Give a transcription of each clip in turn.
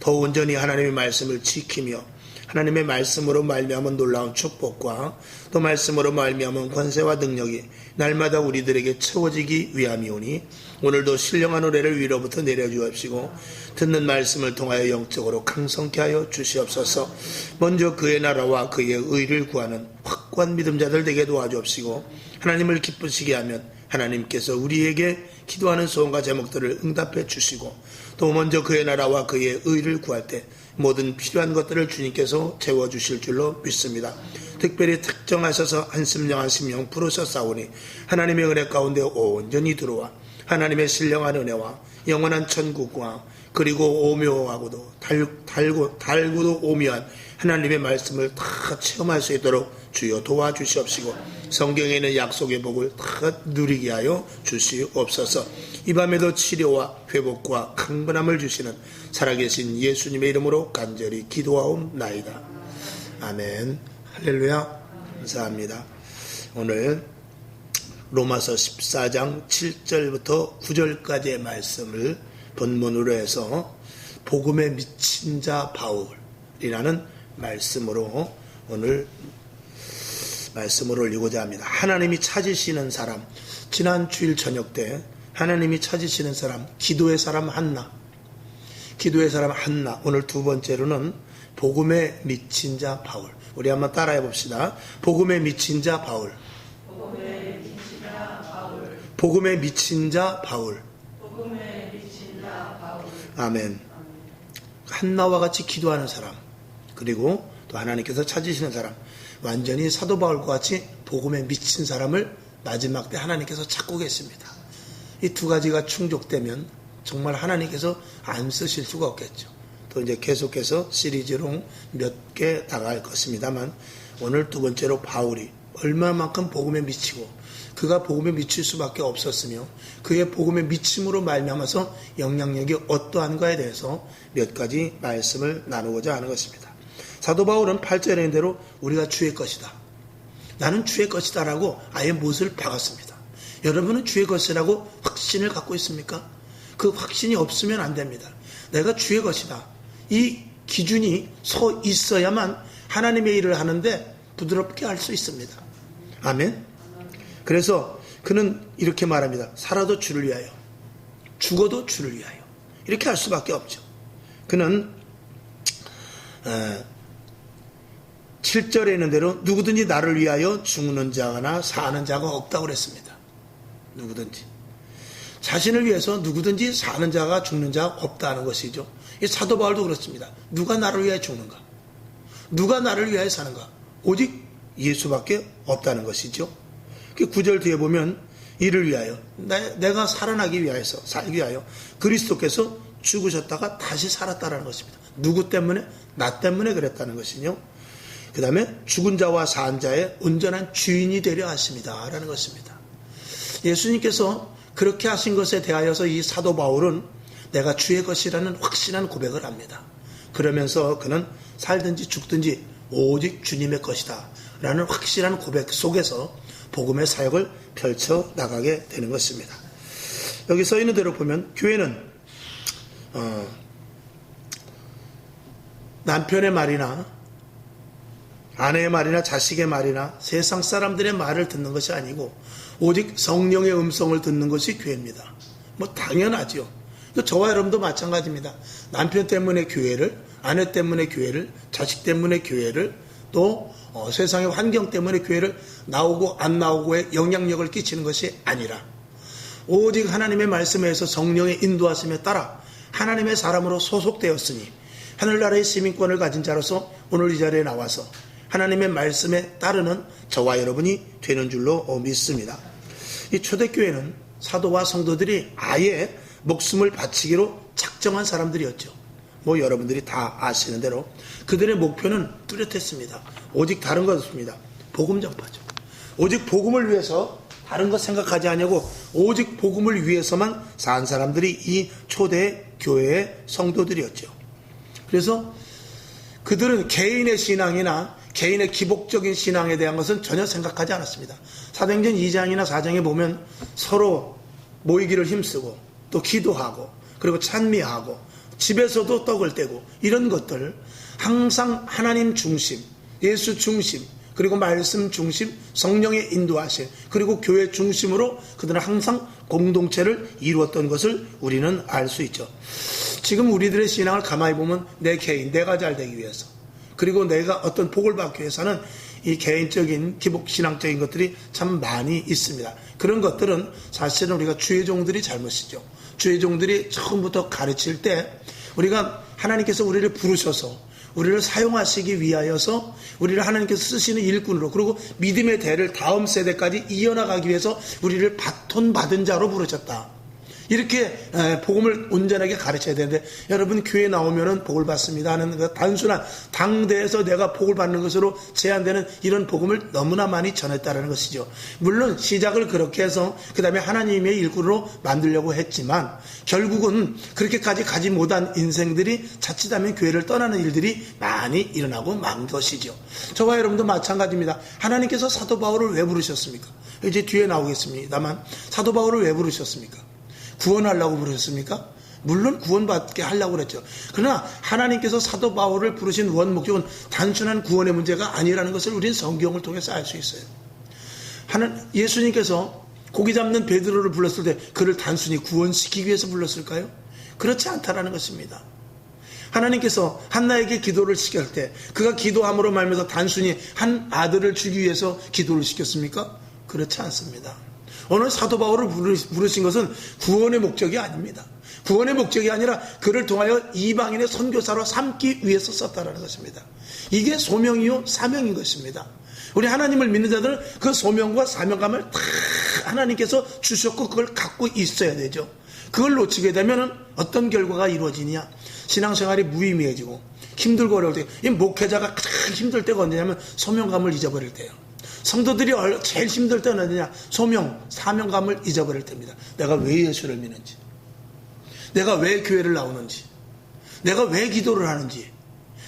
더 온전히 하나님의 말씀을 지키며 하나님의 말씀으로 말미암은 놀라운 축복과 또 말씀으로 말미암은 권세와 능력이 날마다 우리들에게 채워지기 위함이오니 오늘도 신령한 은혜를 위로부터 내려주옵시고 듣는 말씀을 통하여 영적으로 강성케 하여 주시옵소서. 먼저 그의 나라와 그의 의를 구하는 확고한 믿음자들 되게 도와주옵시고 하나님을 기쁘시게 하면 하나님께서 우리에게 기도하는 소원과 제목들을 응답해 주시고 또 먼저 그의 나라와 그의 의를 구할 때 모든 필요한 것들을 주님께서 채워주실 줄로 믿습니다. 특별히 특정하셔서 한 심령 한 심령 부르셨사오니 하나님의 은혜 가운데 온전히 들어와 하나님의 신령한 은혜와 영원한 천국과 그리고 오묘하고도 달고도 오묘한 하나님의 말씀을 다 체험할 수 있도록 주여 도와주시옵시고 성경에 있는 약속의 복을 다 누리게 하여 주시옵소서. 이 밤에도 치료와 회복과 강건함을 주시는 살아계신 예수님의 이름으로 간절히 기도하옵나이다. 아멘. 할렐루야. 감사합니다. 오늘 로마서 14장 7절부터 9절까지의 말씀을 본문으로 해서 복음에 미친 자 바울이라는 말씀으로 오늘 말씀을 올리고자 합니다. 하나님이 찾으시는 사람, 지난 주일 저녁 때 하나님이 찾으시는 사람, 기도의 사람 한나, 오늘 두 번째로는 복음에 미친 자 바울. 우리 한번 따라해 봅시다. 복음에 미친 자 바울. 복음에 미친 자 바울. 아멘. 한나와 같이 기도하는 사람, 그리고 또 하나님께서 찾으시는 사람, 완전히 사도 바울과 같이 복음에 미친 사람을 마지막 때 하나님께서 찾고 계십니다. 이 두 가지가 충족되면 정말 하나님께서 안 쓰실 수가 없겠죠. 또 이제 계속해서 시리즈로 몇 개 나갈 것입니다만 오늘 두 번째로 바울이 얼마만큼 복음에 미치고 그가 복음에 미칠 수밖에 없었으며 그의 복음에 미침으로 말미암아서 영향력이 어떠한가에 대해서 몇 가지 말씀을 나누고자 하는 것입니다. 사도 바울은 8절에 있는 대로 우리가 주의 것이다. 나는 주의 것이다 라고 아예 못을 박았습니다. 여러분은 주의 것이라고 확신을 갖고 있습니까? 그 확신이 없으면 안 됩니다. 내가 주의 것이다. 이 기준이 서 있어야만 하나님의 일을 하는데 부드럽게 할 수 있습니다. 아멘. 그래서 그는 이렇게 말합니다. 살아도 주를 위하여, 죽어도 주를 위하여. 이렇게 할 수밖에 없죠. 그는 7절에 있는 대로 누구든지 나를 위하여 죽는 자나 사는 자가 없다고 그랬습니다. 누구든지. 자신을 위해서 누구든지 사는 자가 죽는 자가 없다는 것이죠. 이 사도 바울도 그렇습니다. 누가 나를 위하여 죽는가? 누가 나를 위하여 사는가? 오직 예수밖에 없다는 것이죠. 9절 뒤에 보면 이를 위하여, 내가 살아나기 위하여서, 살기 위하여 그리스도께서 죽으셨다가 다시 살았다는 것입니다. 누구 때문에? 나 때문에 그랬다는 것이요. 그 다음에 죽은 자와 산 자의 온전한 주인이 되려 하십니다 라는 것입니다. 예수님께서 그렇게 하신 것에 대하여서 이 사도 바울은 내가 주의 것이라는 확신한 고백을 합니다. 그러면서 그는 살든지 죽든지 오직 주님의 것이다 라는 확실한 고백 속에서 복음의 사역을 펼쳐 나가게 되는 것입니다. 여기 써 있는 대로 보면 교회는 남편의 말이나 아내의 말이나 자식의 말이나 세상 사람들의 말을 듣는 것이 아니고 오직 성령의 음성을 듣는 것이 교회입니다. 뭐 당연하죠. 저와 여러분도 마찬가지입니다. 남편 때문에 교회를, 아내 때문에 교회를, 자식 때문에 교회를, 또 세상의 환경 때문에 교회를 나오고 안 나오고에 영향력을 끼치는 것이 아니라 오직 하나님의 말씀에서 성령의 인도하심에 따라 하나님의 사람으로 소속되었으니 하늘나라의 시민권을 가진 자로서 오늘 이 자리에 나와서 하나님의 말씀에 따르는 저와 여러분이 되는 줄로 믿습니다. 이 초대교회는 사도와 성도들이 아예 목숨을 바치기로 작정한 사람들이었죠. 뭐 여러분들이 다 아시는 대로 그들의 목표는 뚜렷했습니다. 오직 다른 것 없습니다. 복음 전파죠. 오직 복음을 위해서 다른 것 생각하지 않냐고 오직 복음을 위해서만 산 사람들이 이 초대 교회의 성도들이었죠. 그래서 그들은 개인의 신앙이나 개인의 기복적인 신앙에 대한 것은 전혀 생각하지 않았습니다. 사도행전 2장이나 4장에 보면 서로 모이기를 힘쓰고 또 기도하고 그리고 찬미하고 집에서도 떡을 떼고 이런 것들 항상 하나님 중심, 예수 중심, 그리고 말씀 중심, 성령의 인도하심, 그리고 교회 중심으로 그들은 항상 공동체를 이루었던 것을 우리는 알 수 있죠. 지금 우리들의 신앙을 가만히 보면 내 개인, 내가 잘 되기 위해서, 그리고 내가 어떤 복을 받기 위해서는 이 개인적인 기복 신앙적인 것들이 참 많이 있습니다. 그런 것들은 사실은 우리가 주의 종들이 잘못이죠. 주의 종들이 처음부터 가르칠 때 우리가 하나님께서 우리를 부르셔서 우리를 사용하시기 위하여서 우리를 하나님께서 쓰시는 일꾼으로, 그리고 믿음의 대를 다음 세대까지 이어나가기 위해서 우리를 바톤 받은 자로 부르셨다. 이렇게 복음을 온전하게 가르쳐야 되는데, 여러분 교회 나오면은 복을 받습니다 하는 그 단순한 당대에서 내가 복을 받는 것으로 제한되는 이런 복음을 너무나 많이 전했다는 것이죠. 물론 시작을 그렇게 해서 그 다음에 하나님의 일꾼으로 만들려고 했지만 결국은 그렇게까지 가지 못한 인생들이 자칫하면 교회를 떠나는 일들이 많이 일어나고 만 것이죠. 저와 여러분도 마찬가지입니다. 하나님께서 사도 바울을 왜 부르셨습니까? 이제 뒤에 나오겠습니다만, 사도 바울을 왜 부르셨습니까? 구원하려고 부르셨습니까? 물론 구원받게 하려고 그랬죠. 그러나 하나님께서 사도 바울을 부르신 원 목적은 단순한 구원의 문제가 아니라는 것을 우리는 성경을 통해서 알 수 있어요. 예수님께서 고기 잡는 베드로를 불렀을 때 그를 단순히 구원시키기 위해서 불렀을까요? 그렇지 않다라는 것입니다. 하나님께서 한나에게 기도를 시킬 때 그가 기도함으로 말미암아서 단순히 한 아들을 주기 위해서 기도를 시켰습니까? 그렇지 않습니다. 오늘 사도 바울을 부르신 것은 구원의 목적이 아닙니다. 구원의 목적이 아니라 그를 통하여 이방인의 선교사로 삼기 위해서 썼다는 것입니다. 이게 소명이요 사명인 것입니다. 우리 하나님을 믿는 자들은 그 소명과 사명감을 다 하나님께서 주셨고 그걸 갖고 있어야 되죠. 그걸 놓치게 되면 어떤 결과가 이루어지냐? 신앙생활이 무의미해지고 힘들고 어려울 때, 이 목회자가 가장 힘들 때가 언제냐면 소명감을 잊어버릴 때예요. 성도들이 제일 힘들 때는 어디냐? 소명, 사명감을 잊어버릴 때입니다. 내가 왜 예수를 믿는지, 내가 왜 교회를 나오는지, 내가 왜 기도를 하는지,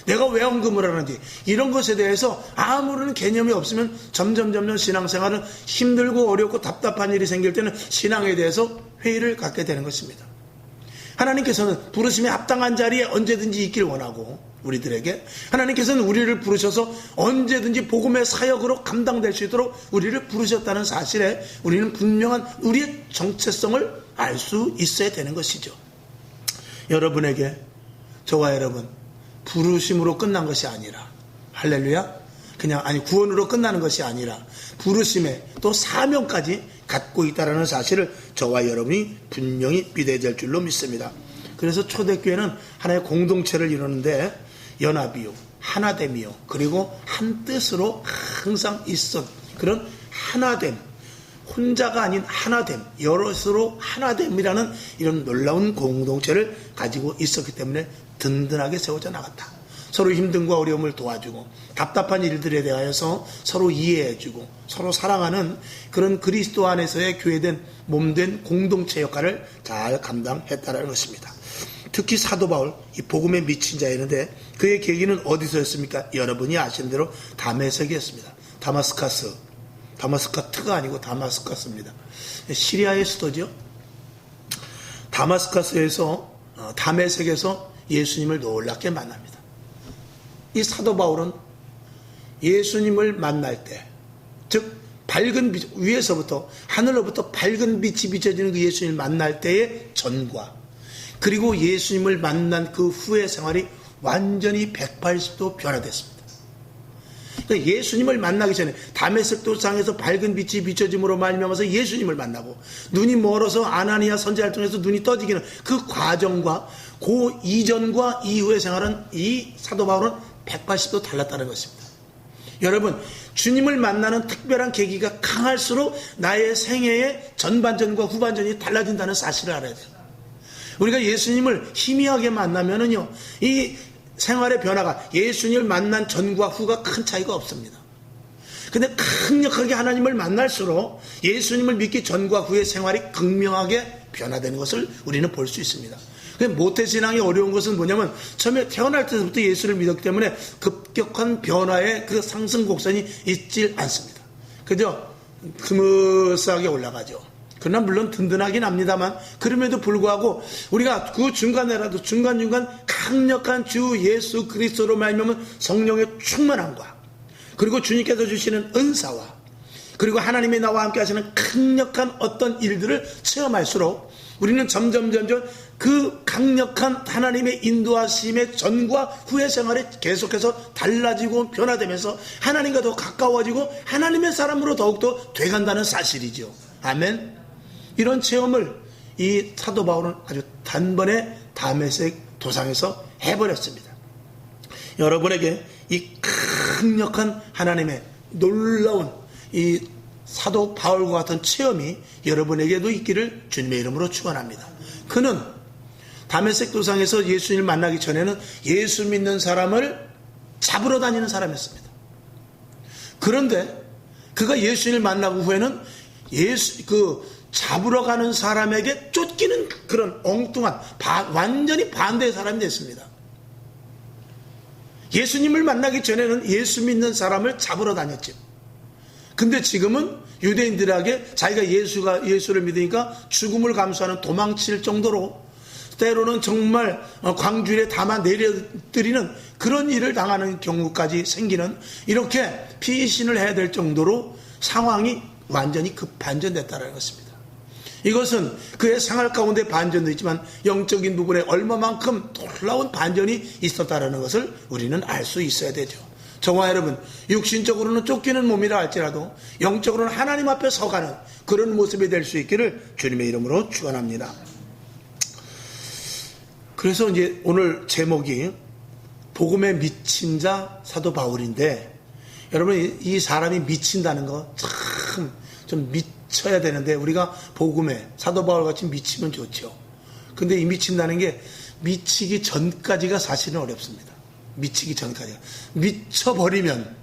내가 왜 헌금을 하는지, 이런 것에 대해서 아무런 개념이 없으면 점점 신앙생활은 힘들고 어렵고 답답한 일이 생길 때는 신앙에 대해서 회의를 갖게 되는 것입니다. 하나님께서는 부르심에 합당한 자리에 언제든지 있길 원하고, 우리들에게 하나님께서는 우리를 부르셔서 언제든지 복음의 사역으로 감당될 수 있도록 우리를 부르셨다는 사실에 우리는 분명한 우리의 정체성을 알 수 있어야 되는 것이죠. 여러분에게, 저와 여러분, 부르심으로 끝난 것이 아니라, 할렐루야, 구원으로 끝나는 것이 아니라 부르심에 또 사명까지 갖고 있다는 사실을 저와 여러분이 분명히 믿어야 될 줄로 믿습니다. 그래서 초대교회는 하나의 공동체를 이루는데 연합이요, 하나됨이요, 그리고 한 뜻으로 항상 있었, 그런 하나됨, 혼자가 아닌 하나됨, 여럿으로 하나됨이라는 이런 놀라운 공동체를 가지고 있었기 때문에 든든하게 세워져 나갔다. 서로 힘듦과 어려움을 도와주고 답답한 일들에 대하여서 서로 이해해주고 서로 사랑하는 그런 그리스도 안에서의 교회된 몸된 공동체 역할을 잘 감당했다는 것입니다. 특히 사도 바울, 이 복음에 미친 자였는데 그의 계기는 어디서였습니까? 여러분이 아시는 대로 다메섹이었습니다. 다마스카스가 아니고 다마스카스입니다. 시리아의 수도죠. 다마스카스에서, 다메섹에서 예수님을 놀랍게 만납니다. 이 사도 바울은 예수님을 만날 때, 즉 밝은 빛, 위에서부터 하늘로부터 밝은 빛이 비춰지는 그 예수님을 만날 때의 전과, 그리고 예수님을 만난 그 후의 생활이 완전히 180도 변화됐습니다. 그러니까 예수님을 만나기 전에 다메섹 도상에서 밝은 빛이 비춰짐으로 말미암아서 예수님을 만나고, 눈이 멀어서 아나니아 선지자를 통해서 눈이 떠지기는 그 과정과 그 이전과 이후의 생활은 이 사도 바울은 180도 달랐다는 것입니다. 여러분, 주님을 만나는 특별한 계기가 강할수록 나의 생애의 전반전과 후반전이 달라진다는 사실을 알아야 돼요. 우리가 예수님을 희미하게 만나면은요, 이 생활의 변화가 예수님을 만난 전과 후가 큰 차이가 없습니다. 근데 강력하게 하나님을 만날수록 예수님을 믿기 전과 후의 생활이 극명하게 변화되는 것을 우리는 볼 수 있습니다. 모태신앙이 어려운 것은 뭐냐면 처음에 태어날 때부터 예수를 믿었기 때문에 급격한 변화의 그 상승 곡선이 있질 않습니다. 그죠? 스무스하게 올라가죠. 그러나 물론 든든하긴 합니다만, 그럼에도 불구하고 우리가 그 중간에라도 중간중간 강력한 주 예수 그리스도로 말미암은 성령의 충만함과, 그리고 주님께서 주시는 은사와, 그리고 하나님이 나와 함께 하시는 강력한 어떤 일들을 체험할수록 우리는 점점 그 강력한 하나님의 인도하심의 전과 후의 생활에 계속해서 달라지고 변화되면서 하나님과 더 가까워지고 하나님의 사람으로 더욱더 돼간다는 사실이죠. 아멘. 이런 체험을 이 사도 바울은 아주 단번에 다메섹 도상에서 해버렸습니다. 여러분에게 이 강력한 하나님의 놀라운 이 사도 바울과 같은 체험이 여러분에게도 있기를 주님의 이름으로 축원합니다. 그는 다메섹 도상에서 예수님을 만나기 전에는 예수 믿는 사람을 잡으러 다니는 사람이었습니다. 그런데 그가 예수님을 만나고 후에는 잡으러 가는 사람에게 쫓기는 그런 엉뚱한 완전히 반대의 사람이 됐습니다. 예수님을 만나기 전에는 예수 믿는 사람을 잡으러 다녔죠. 근데 지금은 유대인들에게 자기가 예수를 믿으니까 죽음을 감수하는 도망칠 정도로, 때로는 정말 광주에 담아 내려뜨리는 그런 일을 당하는 경우까지 생기는, 이렇게 피신을 해야 될 정도로 상황이 완전히 급반전됐다는 것입니다. 이것은 그의 생활 가운데 반전도 있지만 영적인 부분에 얼마만큼 놀라운 반전이 있었다는 것을 우리는 알 수 있어야 되죠. 저와 여러분, 육신적으로는 쫓기는 몸이라 할지라도 영적으로는 하나님 앞에 서가는 그런 모습이 될 수 있기를 주님의 이름으로 축원합니다. 그래서 이제 오늘 제목이 복음에 미친 자 사도 바울인데, 여러분 이 사람이 미친다는 거 참 좀 미쳐야 되는데, 우리가 복음에 사도 바울 같이 미치면 좋죠. 근데 이 미친다는 게 미치기 전까지가 사실은 어렵습니다. 미치기 전까지가. 미쳐버리면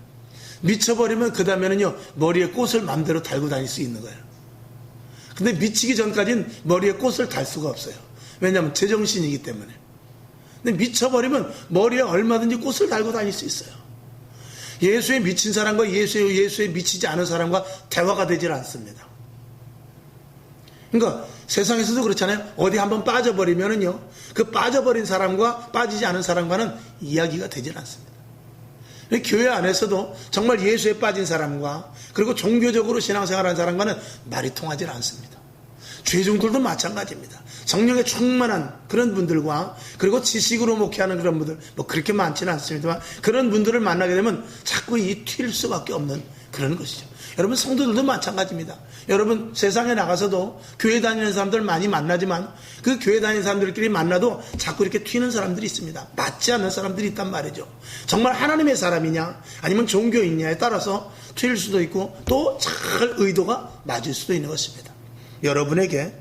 그 다음에는요 머리에 꽃을 마음대로 달고 다닐 수 있는 거예요. 근데 미치기 전까지는 머리에 꽃을 달 수가 없어요. 왜냐하면 제정신이기 때문에. 근데 미쳐버리면 머리에 얼마든지 꽃을 달고 다닐 수 있어요. 예수에 미친 사람과 예수에 미치지 않은 사람과 대화가 되질 않습니다. 그러니까 세상에서도 그렇잖아요. 어디 한번 빠져버리면은요, 그 빠져버린 사람과 빠지지 않은 사람과는 이야기가 되질 않습니다. 교회 안에서도 정말 예수에 빠진 사람과, 그리고 종교적으로 신앙생활하는 사람과는 말이 통하지 않습니다. 죄종들도 마찬가지입니다. 성령에 충만한 그런 분들과, 그리고 지식으로 목회하는 그런 분들, 뭐 그렇게 많지는 않습니다만, 그런 분들을 만나게 되면 자꾸 튈 수밖에 없는 그런 것이죠. 여러분 성도들도 마찬가지입니다. 여러분 세상에 나가서도 교회 다니는 사람들 많이 만나지만, 그 교회 다니는 사람들끼리 만나도 자꾸 이렇게 튀는 사람들이 있습니다. 맞지 않는 사람들이 있단 말이죠. 정말 하나님의 사람이냐 아니면 종교인냐에 따라서 튀일 수도 있고, 또 잘 의도가 맞을 수도 있는 것입니다. 여러분에게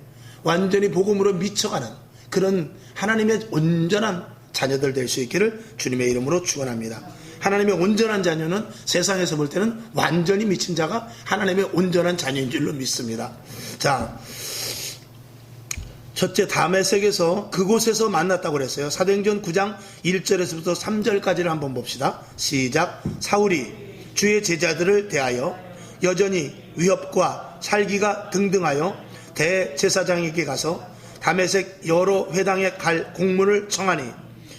완전히 복음으로 미쳐가는 그런 하나님의 온전한 자녀들 될 수 있기를 주님의 이름으로 축원합니다. 하나님의 온전한 자녀는 세상에서 볼 때는 완전히 미친 자가 하나님의 온전한 자녀인 줄로 믿습니다. 자, 첫째, 다메섹에서 그곳에서 만났다고 그랬어요. 사도행전 9장 1절에서부터 3절까지를 한번 봅시다. 시작. 사울이 주의 제자들을 대하여 여전히 위협과 살기가 등등하여 대제사장에게 가서 다메섹 여러 회당에 갈 공문을 청하니,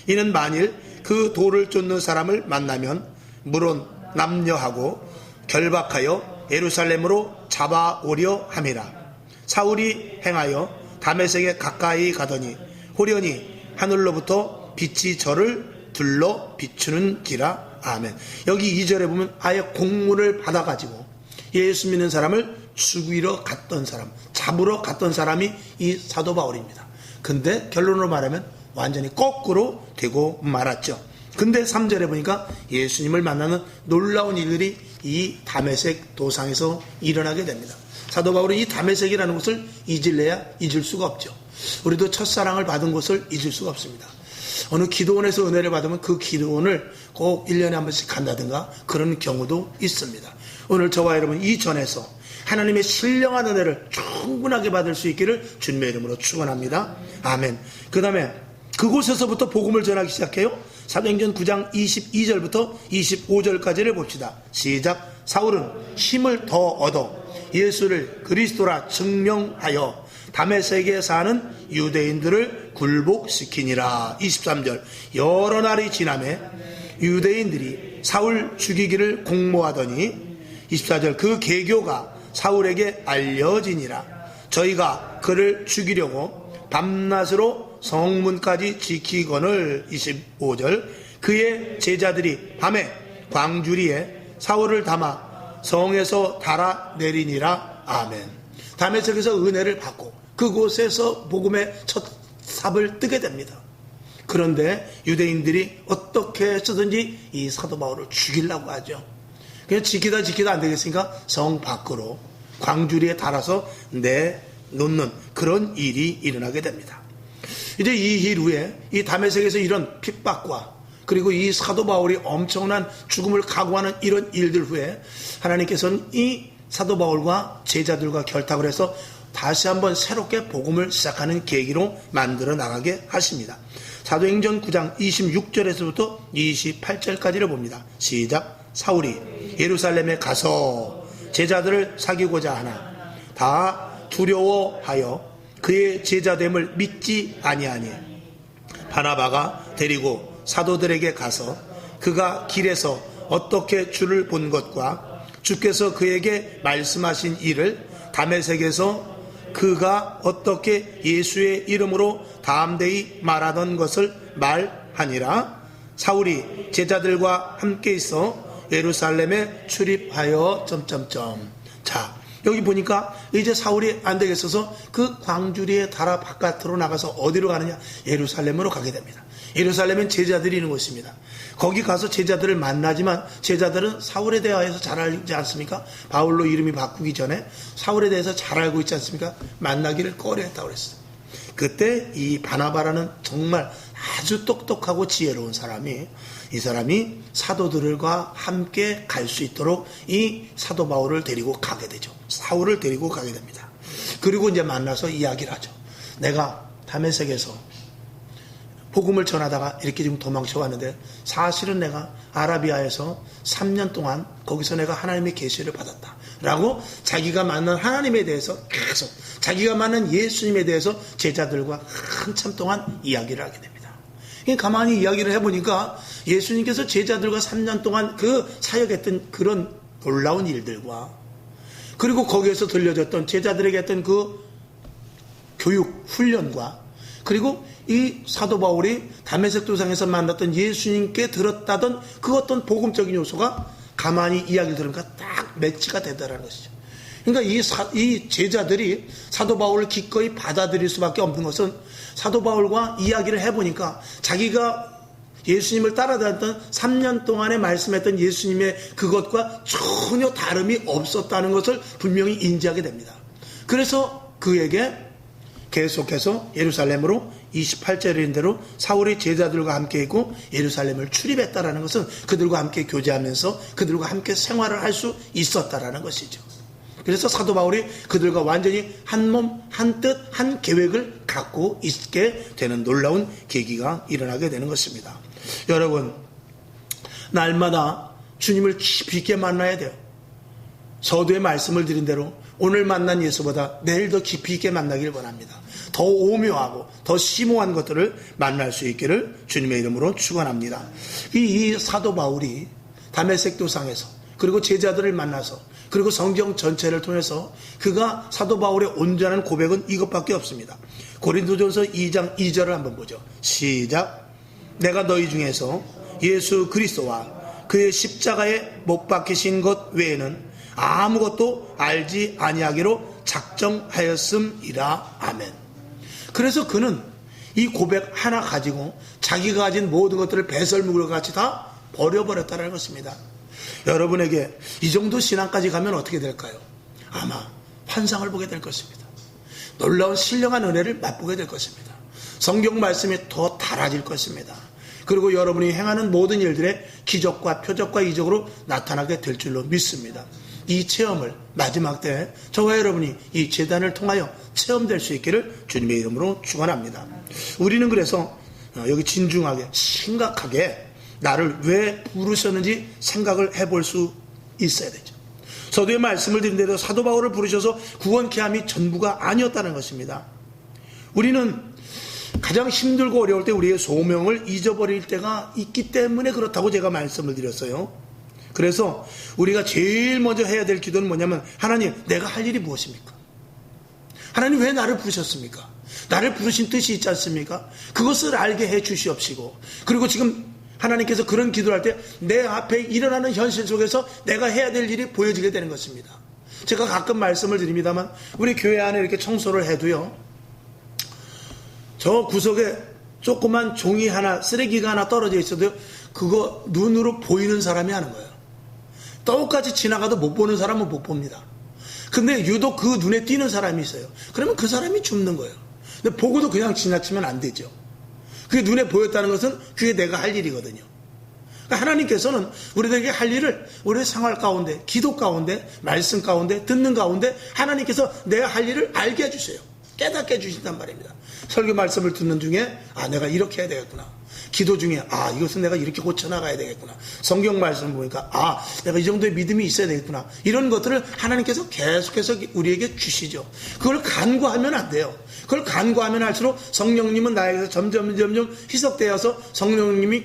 이는 만일 그 돌을 쫓는 사람을 만나면 물론 남녀하고 결박하여 예루살렘으로 잡아오려 함이라. 사울이 행하여 다메섹에 가까이 가더니 호련히 하늘로부터 빛이 저를 둘러 비추는 기라. 아멘. 여기 2절에 보면 아예 공문을 받아가지고 예수 믿는 사람을 죽이러 갔던 사람, 잡으러 갔던 사람이 이 사도 바울입니다. 근데 결론으로 말하면 완전히 거꾸로 되고 말았죠. 근데 3절에 보니까 예수님을 만나는 놀라운 일들이 이 다메섹 도상에서 일어나게 됩니다. 사도 바울은 이 다메섹이라는 곳을 잊을래야 잊을 수가 없죠. 우리도 첫사랑을 받은 곳을 잊을 수가 없습니다. 어느 기도원에서 은혜를 받으면 그 기도원을 꼭 1년에 한 번씩 간다든가 그런 경우도 있습니다. 오늘 저와 여러분 이 전에서 하나님의 신령한 은혜를 충분하게 받을 수 있기를 주님의 이름으로 축원합니다. 아멘. 그 다음에 그곳에서부터 복음을 전하기 시작해요. 사도행전 9장 22절부터 25절까지를 봅시다. 시작. 사울은 힘을 더 얻어 예수를 그리스도라 증명하여 다메섹에 사는 유대인들을 굴복시키니라. 23절. 여러 날이 지나매 유대인들이 사울 죽이기를 공모하더니 24절. 그 계교가 사울에게 알려지니라. 저희가 그를 죽이려고 밤낮으로 성문까지 지키거늘. 25절. 그의 제자들이 밤에 광주리에 사울을 담아 성에서 달아내리니라. 아멘. 다메섹에서 은혜를 받고 그곳에서 복음의 첫 삽을 뜨게 됩니다. 그런데 유대인들이 어떻게 해서든지 이 사도 바울을 죽이려고 하죠. 그냥 지키다 안 되겠으니까 성 밖으로 광주리에 달아서 내놓는 그런 일이 일어나게 됩니다. 이제 이 일 후에 이 다메섹에서 이런 핍박과 그리고 이 사도 바울이 엄청난 죽음을 각오하는 이런 일들 후에 하나님께서는 이 사도 바울과 제자들과 결탁을 해서 다시 한번 새롭게 복음을 시작하는 계기로 만들어 나가게 하십니다. 사도행전 9장 26절에서부터 28절까지를 봅니다. 시작. 사울이 예루살렘에 가서 제자들을 사귀고자 하나 다 두려워하여 그의 제자됨을 믿지 아니하니 바나바가 데리고 사도들에게 가서 그가 길에서 어떻게 주를 본 것과 주께서 그에게 말씀하신 일을 다메섹에서 그가 어떻게 예수의 이름으로 담대히 말하던 것을 말하니라. 사울이 제자들과 함께 있어 예루살렘에 출입하여 자, 여기 보니까 이제 사울이 안 되겠어서 그 광주리에 달아 바깥으로 나가서 어디로 가느냐? 예루살렘으로 가게 됩니다. 예루살렘은 제자들이 있는 곳입니다. 거기 가서 제자들을 만나지만 제자들은 사울에 대하여서 잘 알지 않습니까? 바울로 이름이 바꾸기 전에 사울에 대해서 잘 알고 있지 않습니까? 만나기를 꺼려했다고 그랬어요. 그때 이 바나바라는 정말 아주 똑똑하고 지혜로운 사람이 이 사람이 사도들과 함께 갈 수 있도록 이 사도 바울을 데리고 가게 되죠. 사울을 데리고 가게 됩니다. 그리고 이제 만나서 이야기를 하죠. 내가 다메섹에서 복음을 전하다가 이렇게 지금 도망쳐 왔는데 사실은 내가 아라비아에서 3년 동안 거기서 내가 하나님의 계시를 받았다 라고 자기가 만난 하나님에 대해서 계속 자기가 만난 예수님에 대해서 제자들과 한참 동안 이야기를 하게 됩니다. 가만히 이야기를 해보니까 예수님께서 제자들과 3년 동안 그 사역했던 그런 놀라운 일들과 그리고 거기에서 들려줬던 제자들에게 했던 그 교육, 훈련과 그리고 이 사도 바울이 다메섹 도상에서 만났던 예수님께 들었다던 그 어떤 복음적인 요소가 가만히 이야기를 들으니까 딱 매치가 되더라는 것이죠. 그러니까 이 제자들이 사도 바울을 기꺼이 받아들일 수밖에 없는 것은 사도 바울과 이야기를 해보니까 자기가 예수님을 따라다녔던 3년 동안에 말씀했던 예수님의 그것과 전혀 다름이 없었다는 것을 분명히 인지하게 됩니다. 그래서 그에게 계속해서 예루살렘으로 28절인 대로 사울이 제자들과 함께 있고 예루살렘을 출입했다라는 것은 그들과 함께 교제하면서 그들과 함께 생활을 할 수 있었다라는 것이죠. 그래서 사도 바울이 그들과 완전히 한 몸, 한 뜻, 한 계획을 갖고 있게 되는 놀라운 계기가 일어나게 되는 것입니다. 여러분, 날마다 주님을 깊이 있게 만나야 돼요. 서두에 말씀을 드린 대로 오늘 만난 예수보다 내일 더 깊이 있게 만나길 원합니다. 더 오묘하고 더 심오한 것들을 만날 수 있기를 주님의 이름으로 축원합니다. 이 사도 바울이 다메섹 도상에서 그리고 제자들을 만나서 그리고 성경 전체를 통해서 그가 사도 바울의 온전한 고백은 이것밖에 없습니다. 고린도전서 2장 2절을 한번 보죠. 시작. 내가 너희 중에서 예수 그리스도와 그의 십자가에 못 박히신 것 외에는 아무것도 알지 아니하기로 작정하였음이라. 아멘. 그래서 그는 이 고백 하나 가지고 자기가 가진 모든 것들을 배설물과 같이 다 버려버렸다는 것입니다. 여러분에게 이 정도 신앙까지 가면 어떻게 될까요? 아마 환상을 보게 될 것입니다. 놀라운 신령한 은혜를 맛보게 될 것입니다. 성경 말씀이 더 달아질 것입니다. 그리고 여러분이 행하는 모든 일들의 기적과 표적과 이적으로 나타나게 될 줄로 믿습니다. 이 체험을 마지막 때 저와 여러분이 이 제단을 통하여 체험될 수 있기를 주님의 이름으로 축원합니다. 우리는 그래서 여기 진중하게 심각하게 나를 왜 부르셨는지 생각을 해볼 수 있어야 되죠. 서두에 말씀을 드린 대로 사도 바울을 부르셔서 구원케 함이 전부가 아니었다는 것입니다. 우리는 가장 힘들고 어려울 때 우리의 소명을 잊어버릴 때가 있기 때문에 그렇다고 제가 말씀을 드렸어요. 그래서 우리가 제일 먼저 해야 될 기도는 뭐냐면, 하나님, 내가 할 일이 무엇입니까? 하나님, 왜 나를 부르셨습니까? 나를 부르신 뜻이 있지 않습니까? 그것을 알게 해 주시옵시고, 그리고 지금 하나님께서 그런 기도를 할 때 내 앞에 일어나는 현실 속에서 내가 해야 될 일이 보여지게 되는 것입니다. 제가 가끔 말씀을 드립니다만, 우리 교회 안에 이렇게 청소를 해도요, 저 구석에 조그만 종이 하나, 쓰레기가 하나 떨어져 있어도 그거 눈으로 보이는 사람이 하는 거예요. 똑같이 지나가도 못 보는 사람은 못 봅니다. 근데 유독 그 눈에 띄는 사람이 있어요. 그러면 그 사람이 죽는 거예요. 근데 보고도 그냥 지나치면 안 되죠. 그게 눈에 보였다는 것은 그게 내가 할 일이거든요. 그러니까 하나님께서는 우리들에게 할 일을 우리의 생활 가운데, 기도 가운데, 말씀 가운데, 듣는 가운데 하나님께서 내가 할 일을 알게 해주세요. 깨닫게 해주신단 말입니다. 설교 말씀을 듣는 중에 내가 이렇게 해야 되겠구나. 기도 중에 이것은 내가 이렇게 고쳐나가야 되겠구나. 성경 말씀 보니까 내가 이 정도의 믿음이 있어야 되겠구나. 이런 것들을 하나님께서 계속해서 우리에게 주시죠. 그걸 간과하면 안 돼요. 그걸 간과하면 할수록 성령님은 나에게서 점점 희석되어서 성령님이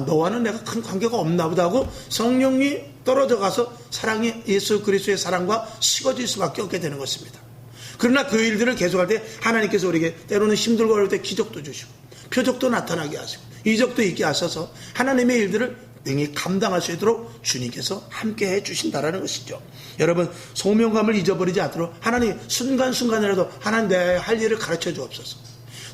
너와는 내가 큰 관계가 없나 보다 하고 성령이 떨어져 가서 사랑이 예수 그리스도의 사랑과 식어질 수밖에 없게 되는 것입니다. 그러나 그 일들을 계속할 때 하나님께서 우리에게 때로는 힘들고 어려울 때 기적도 주시고 표적도 나타나게 하시고 이적도 있게 하셔서 하나님의 일들을 능히 감당할 수 있도록 주님께서 함께 해주신다라는 것이죠. 여러분, 소명감을 잊어버리지 않도록 하나님 순간순간이라도 하나님 내 할 일을 가르쳐 주옵소서.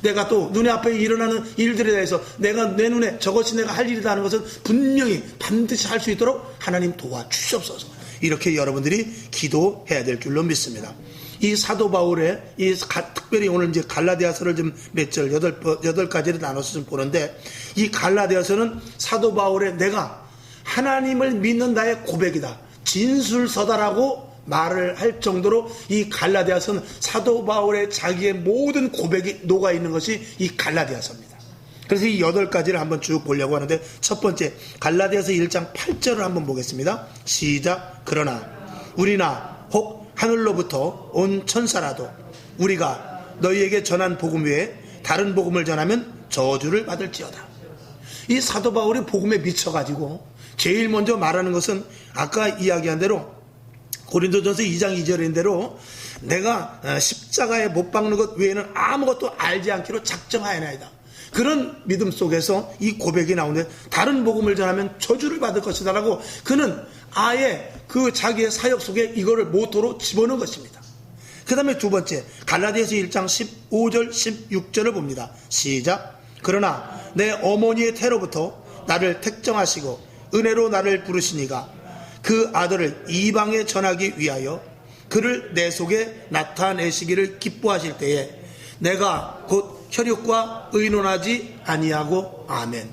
내가 또 눈에 앞에 일어나는 일들에 대해서 내가 내 눈에 저것이 내가 할 일이다 하는 것은 분명히 반드시 할 수 있도록 하나님 도와주시옵소서. 이렇게 여러분들이 기도해야 될 줄로 믿습니다. 이 사도 바울의 특별히 오늘 이제 갈라디아서를 좀 몇 절, 8가지를 나눠서 좀 보는데, 이 갈라디아서는 사도 바울의 내가 하나님을 믿는 나의 고백이다, 진술서다라고 말을 할 정도로 이 갈라디아서는 사도 바울의 자기의 모든 고백이 녹아있는 것이 이 갈라디아서입니다. 그래서 이 8가지를 한번 쭉 보려고 하는데, 첫 번째 갈라디아서 1장 8절을 한번 보겠습니다. 시작. 그러나 우리나 혹 하늘로부터 온 천사라도 우리가 너희에게 전한 복음 외에 다른 복음을 전하면 저주를 받을지어다. 이 사도 바울이 복음에 미쳐가지고 제일 먼저 말하는 것은 아까 이야기한 대로 고린도전서 2장 2절인 대로 내가 십자가에 못 박는 것 외에는 아무것도 알지 않기로 작정하였나이다. 그런 믿음 속에서 이 고백이 나오는데, 다른 복음을 전하면 저주를 받을 것이다 라고 그는 아예 그 자기의 사역 속에 이거를 모토로 집어넣은 것입니다. 그 다음에 두 번째 갈라디아서 1장 15절 16절을 봅니다. 시작. 그러나 내 어머니의 태로부터 나를 택정하시고 은혜로 나를 부르시니가 그 아들을 이방에 전하기 위하여 그를 내 속에 나타내시기를 기뻐하실 때에 내가 곧 혈육과 의논하지 아니하고 아멘.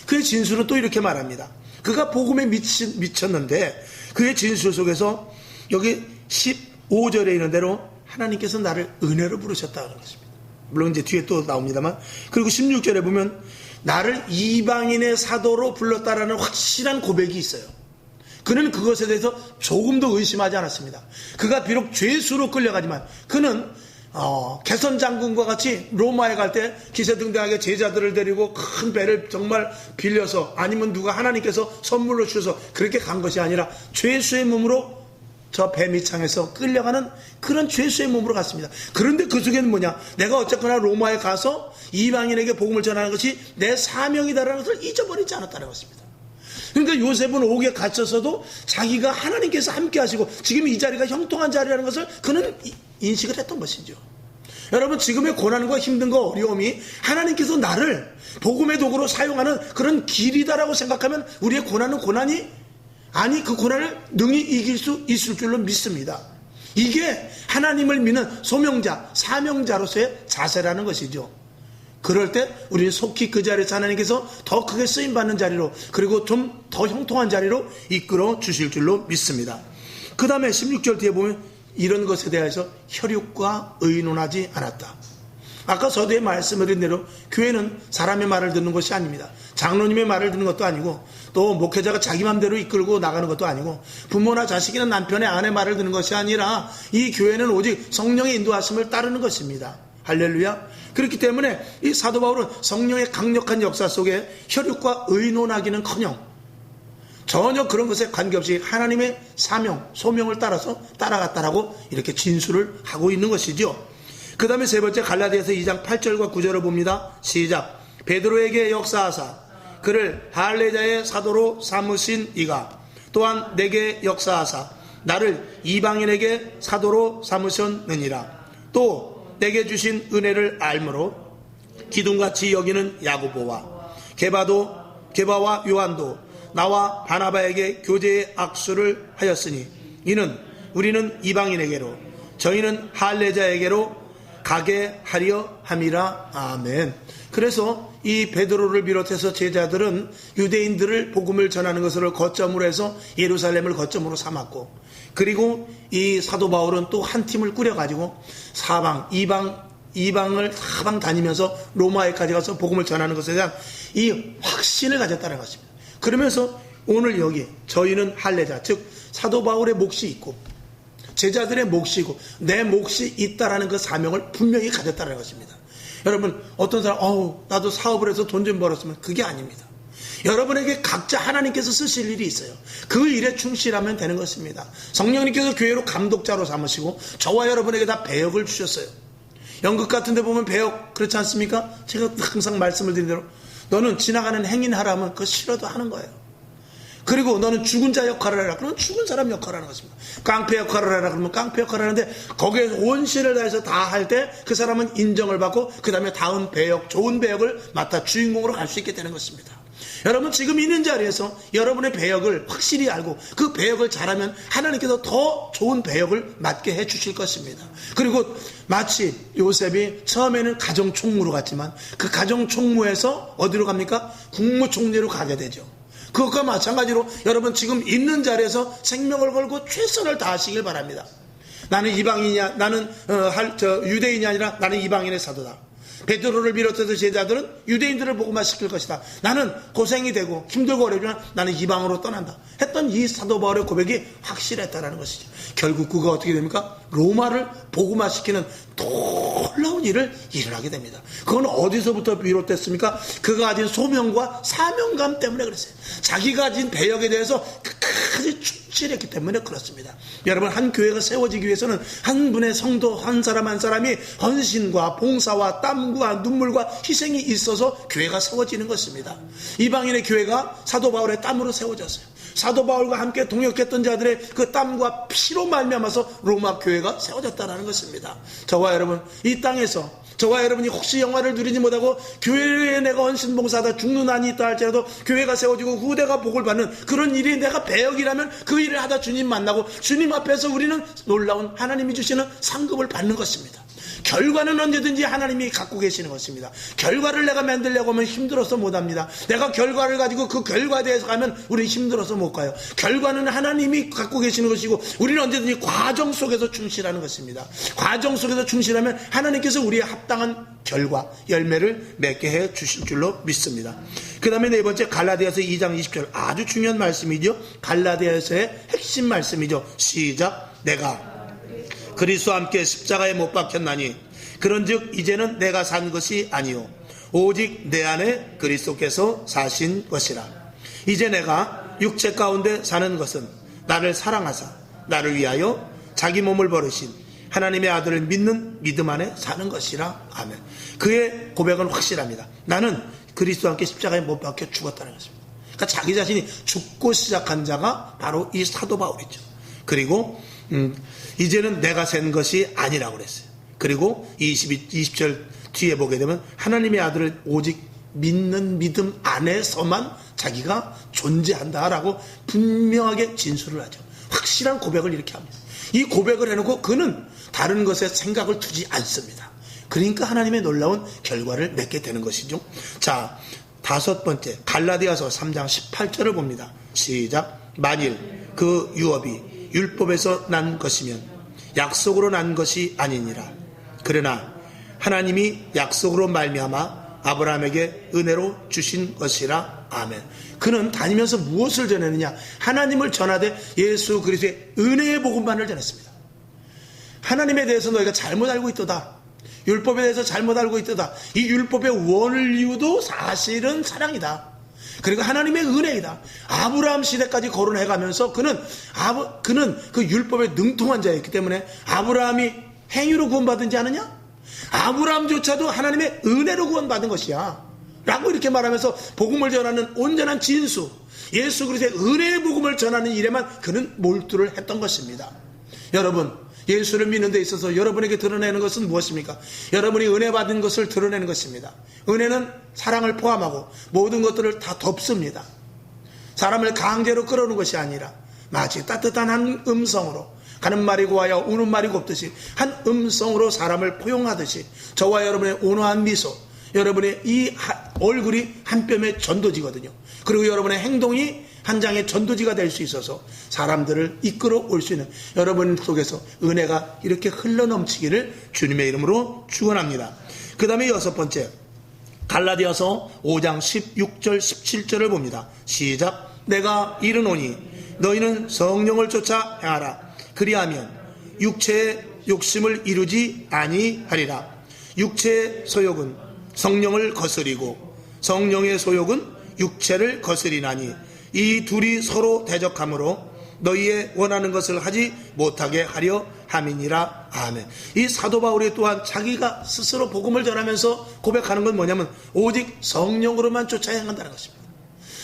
그의 진술은 또 이렇게 말합니다. 그가 복음에 미쳤는데 그의 진술 속에서 여기 15절에 있는 대로 하나님께서 나를 은혜로 부르셨다는 것입니다. 물론 이제 뒤에 또 나옵니다만, 그리고 16절에 보면 나를 이방인의 사도로 불렀다라는 확실한 고백이 있어요. 그는 그것에 대해서 조금도 의심하지 않았습니다. 그가 비록 죄수로 끌려가지만 그는 개선 장군과 같이 로마에 갈 때 기세등등하게 제자들을 데리고 큰 배를 정말 빌려서, 아니면 누가 하나님께서 선물로 주셔서 그렇게 간 것이 아니라 죄수의 몸으로 저 배 밑창에서 끌려가는 그런 죄수의 몸으로 갔습니다. 그런데 그 속에는 뭐냐, 내가 어쨌거나 로마에 가서 이방인에게 복음을 전하는 것이 내 사명이다라는 것을 잊어버리지 않았다는 것입니다. 그러니까 요셉은 옥에 갇혀서도 자기가 하나님께서 함께 하시고 지금 이 자리가 형통한 자리라는 것을 그는 인식을 했던 것이죠. 여러분, 지금의 고난과 힘든과 어려움이 하나님께서 나를 복음의 도구로 사용하는 그런 길이다라고 생각하면 우리의 고난은 고난이 아니, 그 고난을 능히 이길 수 있을 줄로 믿습니다. 이게 하나님을 믿는 소명자, 사명자로서의 자세라는 것이죠. 그럴 때 우리는 속히 그 자리에서 하나님께서 더 크게 쓰임받는 자리로, 그리고 좀 더 형통한 자리로 이끌어 주실 줄로 믿습니다. 그 다음에 16절 뒤에 보면 이런 것에 대해서 혈육과 의논하지 않았다. 아까 서두에 말씀드린 대로 교회는 사람의 말을 듣는 것이 아닙니다. 장로님의 말을 듣는 것도 아니고 또 목회자가 자기 맘대로 이끌고 나가는 것도 아니고 부모나 자식이나 남편의 아내 말을 듣는 것이 아니라 이 교회는 오직 성령의 인도하심을 따르는 것입니다. 할렐루야. 그렇기 때문에 이 사도 바울은 성령의 강력한 역사 속에 혈육과 의논하기는커녕 전혀 그런 것에 관계없이 하나님의 사명, 소명을 따라서 따라갔다라고 이렇게 진술을 하고 있는 것이죠. 그 다음에 세 번째 갈라디아서 2장 8절과 9절을 봅니다. 시작. 베드로에게 역사하사 그를 할례자의 사도로 삼으신 이가 또한 내게 역사하사 나를 이방인에게 사도로 삼으셨느니라. 또 내게 주신 은혜를 알므로 기둥같이 여기는 야고보와 게바와 요한도 나와 바나바에게 교제의 악수를 하였으니 이는 우리는 이방인에게로 저희는 할례자에게로 가게 하려 함이라. 아멘. 그래서 이 베드로를 비롯해서 제자들은 유대인들을 복음을 전하는 것을 거점으로 해서 예루살렘을 거점으로 삼았고, 그리고 이 사도 바울은 또 한 팀을 꾸려가지고 이방을 사방 다니면서 로마에까지 가서 복음을 전하는 것에 대한 이 확신을 가졌다는 것입니다. 그러면서 오늘 여기 저희는 할례자, 즉 사도 바울의 몫이 있고 제자들의 몫이 있고 내 몫이 있다라는 그 사명을 분명히 가졌다는 것입니다. 여러분, 어떤 사람 나도 사업을 해서 돈 좀 벌었으면, 그게 아닙니다. 여러분에게 각자 하나님께서 쓰실 일이 있어요. 그 일에 충실하면 되는 것입니다. 성령님께서 교회로 감독자로 삼으시고 저와 여러분에게 다 배역을 주셨어요. 연극 같은 데 보면 배역, 그렇지 않습니까? 제가 항상 말씀을 드린 대로 너는 지나가는 행인하라면 그거 싫어도 하는 거예요. 그리고 너는 죽은 자 역할을 해라 그러면 죽은 사람 역할을 하는 것입니다. 깡패 역할을 해라 그러면 깡패 역할을 하는데 거기에 온신을 다해서 다 할 때 그 사람은 인정을 받고 그 다음에 다음 배역, 좋은 배역을 맡아 주인공으로 갈 수 있게 되는 것입니다. 여러분, 지금 있는 자리에서 여러분의 배역을 확실히 알고 그 배역을 잘하면 하나님께서 더 좋은 배역을 맡게 해 주실 것입니다. 그리고 마치 요셉이 처음에는 가정총무로 갔지만 그 가정총무에서 어디로 갑니까? 국무총리로 가게 되죠. 그것과 마찬가지로 여러분 지금 있는 자리에서 생명을 걸고 최선을 다하시길 바랍니다. 나는 이방인이야, 나는 유대인이 아니라 나는 이방인의 사도다. 베드로를 비롯해서 제자들은 유대인들을 복음화시킬 것이다. 나는 고생이 되고 힘들고 어렵지만 나는 이방으로 떠난다 했던 이 사도 바울의 고백이 확실했다는 것이죠. 결국 그가 어떻게 됩니까? 로마를 복음화시키는 놀라운 일을 일어나게 됩니다. 그건 어디서부터 비롯됐습니까? 그가 가진 소명과 사명감 때문에 그랬어요. 자기가 가진 배역에 대해서 끝까지 충실했기 때문에 그렇습니다. 여러분, 한 교회가 세워지기 위해서는 한 분의 성도 한 사람 한 사람이 헌신과 봉사와 땀과 눈물과 희생이 있어서 교회가 세워지는 것입니다. 이방인의 교회가 사도 바울의 땀으로 세워졌어요. 사도 바울과 함께 동역했던 자들의 그 땀과 피로 말미암아서 로마 교회가 세워졌다는 것입니다. 저와 여러분, 이 땅에서 저와 여러분이 혹시 영화를 누리지 못하고 교회에 내가 헌신봉사하다 죽는 한이 있다 할지라도 교회가 세워지고 후대가 복을 받는 그런 일이 내가 배역이라면 그 일을 하다 주님 만나고 주님 앞에서 우리는 놀라운 하나님이 주시는 상급을 받는 것입니다. 결과는 언제든지 하나님이 갖고 계시는 것입니다. 결과를 내가 만들려고 하면 힘들어서 못합니다. 내가 결과를 가지고 그 결과에 대해서 가면 우리는 힘들어서 못 가요. 결과는 하나님이 갖고 계시는 것이고 우리는 언제든지 과정 속에서 충실하는 것입니다. 과정 속에서 충실하면 하나님께서 우리의 합당한 결과, 열매를 맺게 해 주실 줄로 믿습니다. 그 다음에 네 번째, 갈라디아서 2장 20절, 아주 중요한 말씀이죠. 갈라디아서의 핵심 말씀이죠. 시작. 내가 그리스도와 함께 십자가에 못 박혔나니 그런즉 이제는 내가 산 것이 아니요 오직 내 안에 그리스도께서 사신 것이라. 이제 내가 육체 가운데 사는 것은 나를 사랑하사 나를 위하여 자기 몸을 버리신 하나님의 아들을 믿는 믿음 안에 사는 것이라. 아멘. 그의 고백은 확실합니다. 나는 그리스도와 함께 십자가에 못 박혀 죽었다는 것입니다. 그러니까 자기 자신이 죽고 시작한 자가 바로 이 사도 바울이죠. 그리고 이제는 내가 산 것이 아니라고 그랬어요. 그리고 20절 뒤에 보게 되면 하나님의 아들을 오직 믿는 믿음 안에서만 자기가 존재한다라고 분명하게 진술을 하죠. 확실한 고백을 이렇게 합니다. 이 고백을 해놓고 그는 다른 것에 생각을 두지 않습니다. 그러니까 하나님의 놀라운 결과를 맺게 되는 것이죠. 자, 다섯 번째, 갈라디아서 3장 18절을 봅니다. 시작. 만일 그 유업이 율법에서 난 것이면 약속으로 난 것이 아니니라. 그러나 하나님이 약속으로 말미암아 아브라함에게 은혜로 주신 것이라. 아멘. 그는 다니면서 무엇을 전했느냐? 하나님을 전하되 예수 그리스도의 은혜의 복음만을 전했습니다. 하나님에 대해서 너희가 잘못 알고 있도다. 율법에 대해서 잘못 알고 있도다. 이 율법의 원리도 사실은 사랑이다. 그리고 하나님의 은혜이다. 아브라함 시대까지 거론해가면서 그는 그 율법에 능통한 자였기 때문에 아브라함이 행위로 구원받은지 아느냐? 아브라함조차도 하나님의 은혜로 구원받은 것이야 라고 이렇게 말하면서 복음을 전하는 온전한 진수, 예수 그리스도의 은혜의 복음을 전하는 일에만 그는 몰두를 했던 것입니다. 여러분, 예수를 믿는 데 있어서 여러분에게 드러내는 것은 무엇입니까? 여러분이 은혜 받은 것을 드러내는 것입니다. 은혜는 사랑을 포함하고 모든 것들을 다 덮습니다. 사람을 강제로 끌어오는 것이 아니라 마치 따뜻한 한 음성으로, 가는 말이 고와야 우는 말이 곱듯이 한 음성으로 사람을 포용하듯이 저와 여러분의 온화한 미소, 여러분의 이 얼굴이 한 뼘의 전도지거든요. 그리고 여러분의 행동이 한 장의 전도지가 될 수 있어서 사람들을 이끌어 올 수 있는 여러분 속에서 은혜가 이렇게 흘러넘치기를 주님의 이름으로 축원합니다. 그 다음에 6번째, 갈라디아서 5장 16절 17절을 봅니다. 시작. 내가 이르노니 너희는 성령을 쫓아 행하라. 그리하면 육체의 욕심을 이루지 아니하리라. 육체의 소욕은 성령을 거스리고 성령의 소욕은 육체를 거스리나니 이 둘이 서로 대적하므로 너희의 원하는 것을 하지 못하게 하려 함이니라. 아멘. 이 사도 바울이 또한 자기가 스스로 복음을 전하면서 고백하는 건 뭐냐면 오직 성령으로만 쫓아 행한다는 것입니다.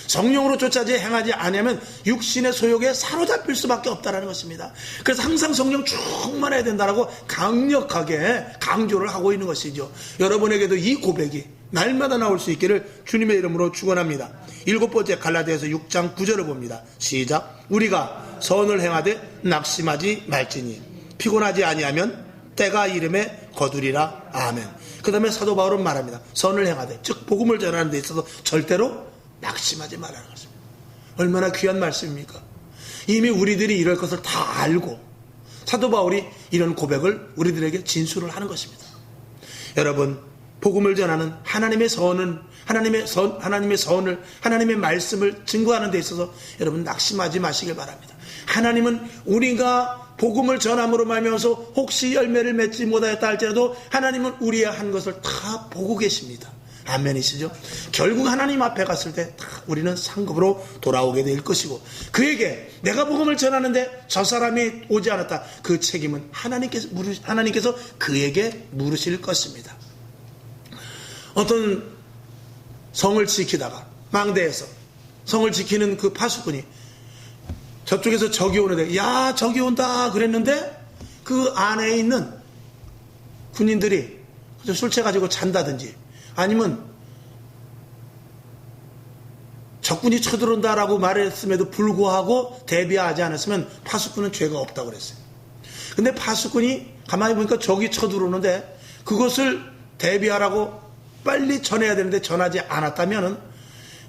성령으로 쫓아지 행하지 않으면 육신의 소욕에 사로잡힐 수밖에 없다는 것입니다. 그래서 항상 성령 충만해야 된다고 강력하게 강조를 하고 있는 것이죠. 여러분에게도 이 고백이 날마다 나올 수 있기를 주님의 이름으로 축원합니다. 7번째, 갈라디아서 6장 9절을 봅니다. 시작. 우리가 선을 행하되 낙심하지 말지니 피곤하지 아니하면 때가 이름에 거두리라. 아멘. 그 다음에 사도 바울은 말합니다. 선을 행하되, 즉 복음을 전하는 데 있어서 절대로 낙심하지 말라는 것입니다. 얼마나 귀한 말씀입니까? 이미 우리들이 이럴 것을 다 알고 사도 바울이 이런 고백을 우리들에게 진술을 하는 것입니다. 여러분, 복음을 전하는 하나님의 선을, 하나님의 말씀을 증거하는 데 있어서 여러분 낙심하지 마시길 바랍니다. 하나님은 우리가 복음을 전함으로 말미암아서 혹시 열매를 맺지 못하였다 할지라도 하나님은 우리의 한 것을 다 보고 계십니다. 아멘이시죠? 결국 하나님 앞에 갔을 때 다 우리는 상급으로 돌아오게 될 것이고, 그에게 내가 복음을 전하는데 저 사람이 오지 않았다, 그 책임은 하나님께서 그에게 물으실 것입니다. 어떤 성을 지키다가 망대에서 성을 지키는 그 파수꾼이 저쪽에서 적이 오는데, 야 적이 온다 그랬는데 그 안에 있는 군인들이 술 취해가지고 잔다든지 아니면 적군이 쳐들어온다라고 말했음에도 불구하고 대비하지 않았으면 파수꾼은 죄가 없다고 그랬어요. 근데 파수꾼이 가만히 보니까 적이 쳐들어오는데 그것을 대비하라고 빨리 전해야 되는데 전하지 않았다면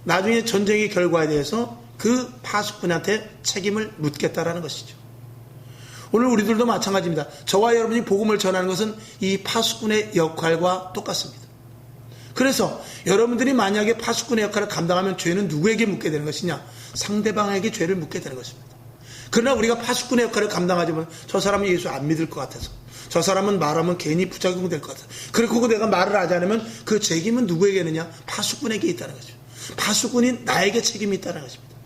나중에 전쟁의 결과에 대해서 그 파수꾼한테 책임을 묻겠다라는 것이죠. 오늘 우리들도 마찬가지입니다. 저와 여러분이 복음을 전하는 것은 이 파수꾼의 역할과 똑같습니다. 그래서 여러분들이 만약에 파수꾼의 역할을 감당하면 죄는 누구에게 묻게 되는 것이냐? 상대방에게 죄를 묻게 되는 것입니다. 그러나 우리가 파수꾼의 역할을 감당하지 못하면 저 사람은 예수 안 믿을 것 같아서, 저 사람은 말하면 괜히 부작용될 것 같아서, 그리고 내가 말을 하지 않으면 그 책임은 누구에게 있느냐? 파수꾼에게 있다는 거죠. 파수꾼이 나에게 책임이 있다는 것입니다.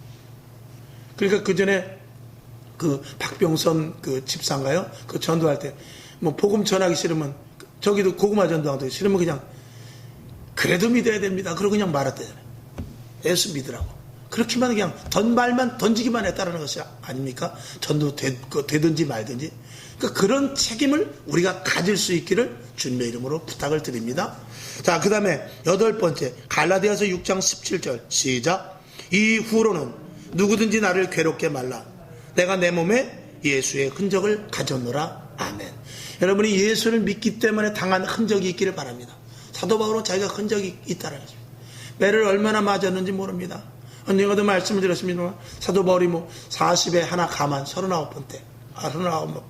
그러니까 그 전에 그 박병선 그 집사인가요? 그 전도할 때 뭐 복음 전하기 싫으면, 저기도 고구마 전도하기 싫으면 그냥 그래도 믿어야 됩니다. 그러고 그냥 말았대잖아요. 예수 믿으라고. 그렇게만 그냥 말만 던지기만 했다라는 것이 아닙니까? 전도 되든지 말든지. 그러니까 그런 책임을 우리가 가질 수 있기를 주님의 이름으로 부탁을 드립니다. 자, 그 다음에 8번째, 갈라디아서 6장 17절 시작. 이후로는 누구든지 나를 괴롭게 말라. 내가 내 몸에 예수의 흔적을 가졌노라. 아멘. 여러분이 예수를 믿기 때문에 당한 흔적이 있기를 바랍니다. 사도 바울은 자기가 흔적이 있다는 것입니다. 매를 얼마나 맞았는지 모릅니다. 언젠가도 말씀을 드렸습니다. 사도 바울이 40에 하나 가만 39번 때, 39번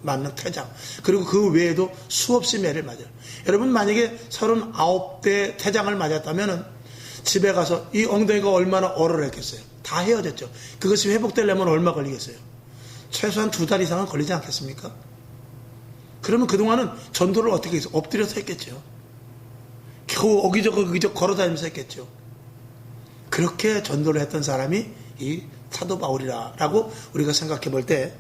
맞는 퇴장, 그리고 그 외에도 수없이 매를 맞아요. 여러분 만약에 39대 퇴장을 맞았다면 집에 가서 이 엉덩이가 얼마나 얼얼했겠어요. 다 헤어졌죠. 그것이 회복되려면 얼마 걸리겠어요? 최소한 2달 이상은 걸리지 않겠습니까? 그러면 그동안은 전도를 어떻게 해서 엎드려서 했겠죠. 겨우 어기저기 걸어다니면서 했겠죠. 그렇게 전도를 했던 사람이 이 사도 바울이라고 우리가 생각해 볼 때,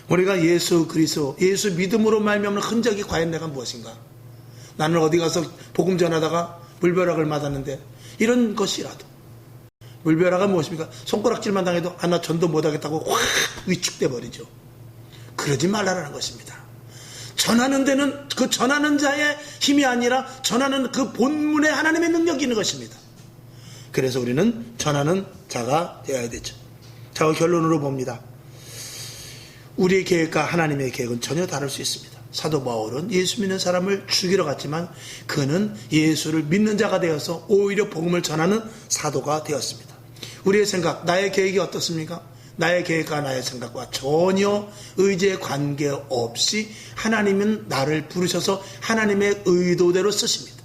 우리가 예수 그리스도, 예수 믿음으로 말미암는 흔적이 과연 내가 무엇인가? 나는 어디 가서 복음 전하다가 물벼락을 맞았는데, 이런 것이라도, 물벼락은 무엇입니까? 손가락질만 당해도 나 전도 못하겠다고 확 위축돼 버리죠. 그러지 말라라는 것입니다. 전하는 데는 그 전하는 자의 힘이 아니라 전하는 그 본문에 하나님의 능력이 있는 것입니다. 그래서 우리는 전하는 자가 되어야 되죠. 자, 결론으로 봅니다. 우리의 계획과 하나님의 계획은 전혀 다를 수 있습니다. 사도 바울은 예수 믿는 사람을 죽이러 갔지만 그는 예수를 믿는 자가 되어서 오히려 복음을 전하는 사도가 되었습니다. 우리의 생각, 나의 계획이 어떻습니까? 나의 계획과 나의 생각과 전혀 의지에 관계없이 하나님은 나를 부르셔서 하나님의 의도대로 쓰십니다.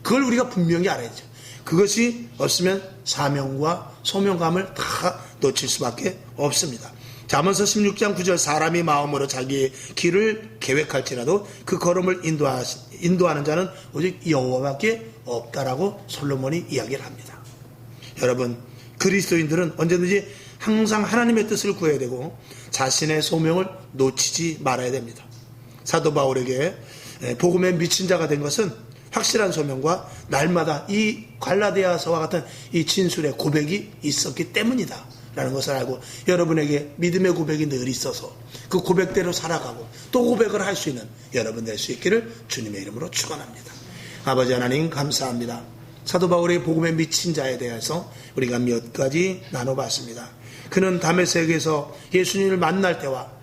그걸 우리가 분명히 알아야죠. 그것이 없으면 사명과 소명감을 다 놓칠 수밖에 없습니다. 잠언서 16장 9절, 사람이 마음으로 자기의 길을 계획할지라도 그 걸음을 인도하는 자는 오직 여호와밖에 없다라고 솔로몬이 이야기를 합니다. 여러분, 그리스도인들은 언제든지 항상 하나님의 뜻을 구해야 되고 자신의 소명을 놓치지 말아야 됩니다. 사도 바울에게 복음에 미친 자가 된 것은 확실한 소명과 날마다 이 갈라디아서와 같은 이 진술의 고백이 있었기 때문이다 라는 것을 알고, 여러분에게 믿음의 고백이 늘 있어서 그 고백대로 살아가고 또 고백을 할 수 있는 여러분 될 수 있기를 주님의 이름으로 축원합니다. 아버지 하나님, 감사합니다. 사도 바울의 복음에 미친 자에 대해서 우리가 몇 가지 나눠봤습니다. 그는 다메섹에서 예수님을 만날 때와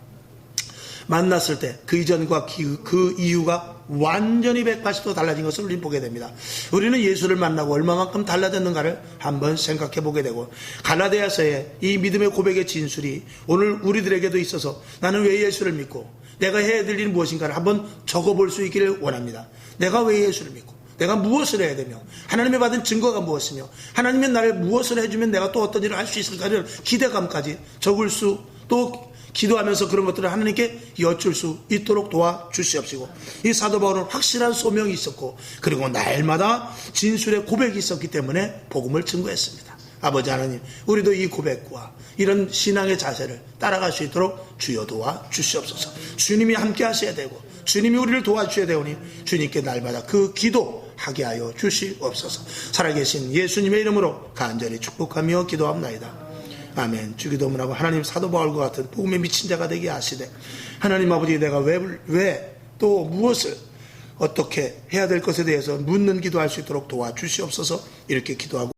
만났을 때 그 이전과 그 이유가 완전히 180도 달라진 것을 우리는 보게 됩니다. 우리는 예수를 만나고 얼마만큼 달라졌는가를 한번 생각해 보게 되고, 갈라디아서의 이 믿음의 고백의 진술이 오늘 우리들에게도 있어서 나는 왜 예수를 믿고 내가 해야 될 일은 무엇인가를 한번 적어볼 수 있기를 원합니다. 내가 왜 예수를 믿고 내가 무엇을 해야 되며 하나님의 받은 증거가 무엇이며 하나님의 나를 무엇을 해주면 내가 또 어떤 일을 할 수 있을까를 기대감까지 적을 수, 또 기도하면서 그런 것들을 하나님께 여쭐 수 있도록 도와주시옵시고, 이 사도 바울은 확실한 소명이 있었고 그리고 날마다 진술의 고백이 있었기 때문에 복음을 증거했습니다. 아버지 하나님, 우리도 이 고백과 이런 신앙의 자세를 따라갈 수 있도록 주여 도와주시옵소서. 주님이 함께 하셔야 되고 주님이 우리를 도와주셔야 되오니 주님께 날마다 그 기도하게 하여 주시옵소서. 살아계신 예수님의 이름으로 간절히 축복하며 기도합나이다. 아멘. 주기도문하고 하나님, 사도 바울과 같은 복음에 미친 자가 되게 하시되, 하나님 아버지, 내가 왜 또 무엇을 어떻게 해야 될 것에 대해서 묻는 기도할 수 있도록 도와주시옵소서. 이렇게 기도하고